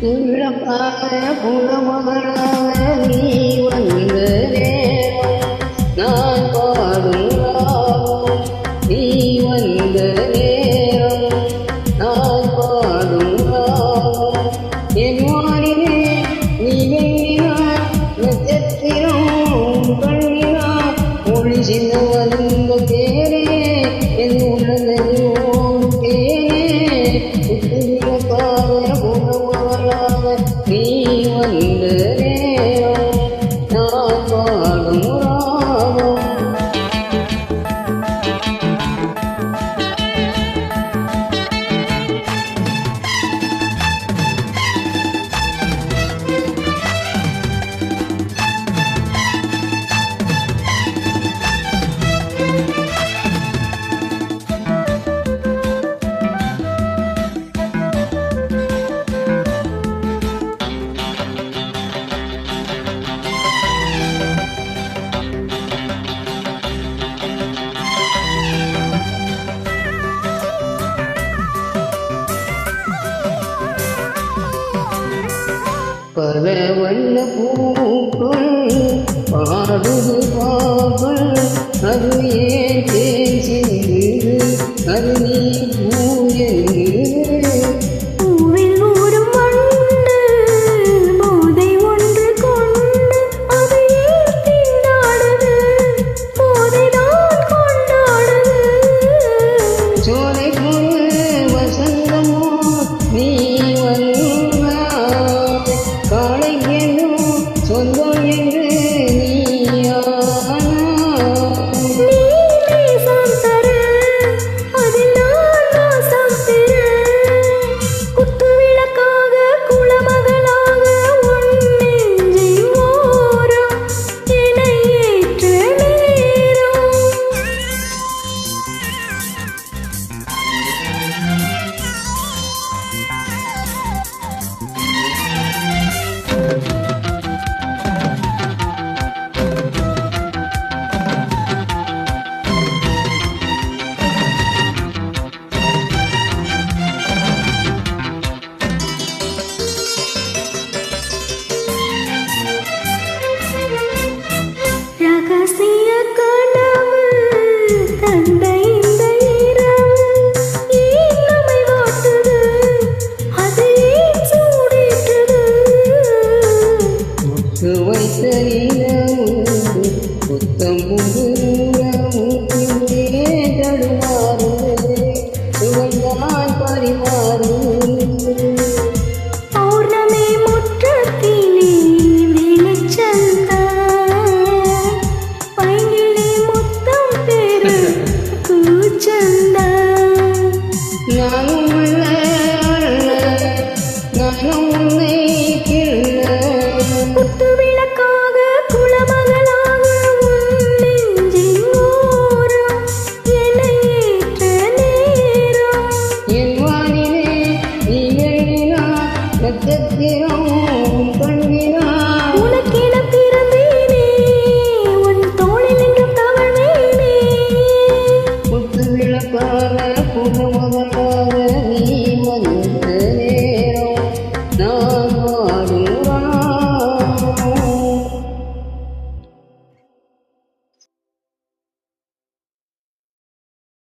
உள்ளப்பாக புலமகளாக நீ வந்த நேரம் நான் பாடும் ராகம் நீ வந்த நேரம் நான் பாடும் ராகம் என் வானிலே நீ வெண்ணினார் நட்சத்திரம் கண்ணினார் ஒளி சின்ன வந்த தேரே என் உள்ளது ஓடும் தேனே புத்துவிளக்காக புலமகளாக நீ வந்த நேரம் நான் பாடும் ராகம் பல வண்ண பூக்கள் பாடுது பாவல் அது ஏன் தேன் சிந்துது அது நீ பூயங்குது பூவில் ஊறும் வண்டு போதை ஒன்று கொண்டு அது ஏன் திண்டாடுது போதைதான் கொண்டாடுது சோலை பொருள் வசந்தமோ நீ காளைக்கென்னும் சொந்தம் என்று ரகசிய கனவு தந்த இந்த இரவு ஏன் நம்மை வாட்டுது அது ஏன் சூடிட்டது முத்து வைத்த நிலவு புத்தம் புது தடுமாறுது சுவைதான் பரிமாறுது பௌர்ணமி முற்றத்திலே வெளிச்சந்த பைங்கிளி முத்தம் பெரு கூச்சந்த நானும் நானும் உன்னை கிள்ள குத்து விளக்காக குலமகளாக உன் நெஞ்சின் ஓரம் என்னை ஏற்ற நேரம் என் வானிலே நீ எழுதினா நட்சத்திரம் கண்ணினா உனக்கென பிறந்தேனே உன் தோளில் என்றும் தவழ்வேனே புத்து விளக்காக புது முதலாக